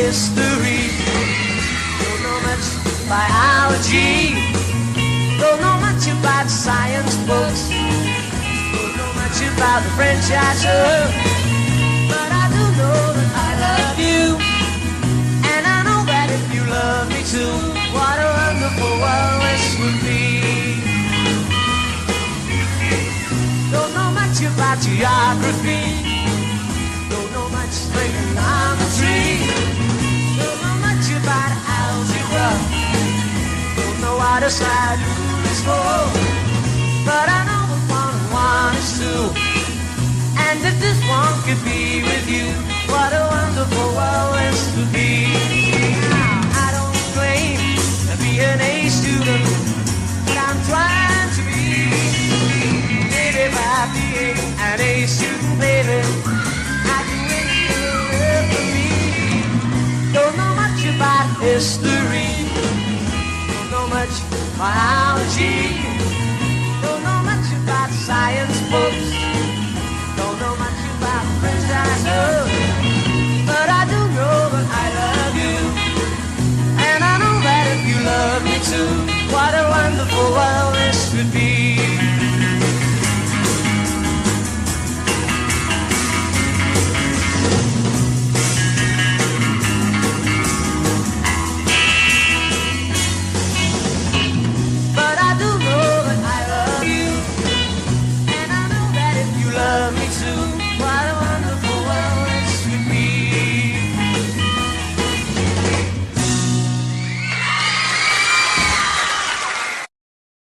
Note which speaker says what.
Speaker 1: history. Don't know much biology. Don't know much about science books. Don't know much about the French I serve. But I do know that I love you. And I know that if you love me too, what a wonderful world this would be. Don't know much about geography. Don't know much trigonometry. Don't know much about algebra. Don't know what a slide rule is for. But I know that 1 and 1 is 2. And if this one could be with you, what a wonderful world this would be. I don't claim to be an A student, but I'm trying to be. Maybe by being an A student, baby, I can win your love for me. Don't know much about history. Don't know much biology. Don't know much about science books. Don't know much about French I know. But I do know that I love you. And I know that if you love me too, what a wonderful world this would be.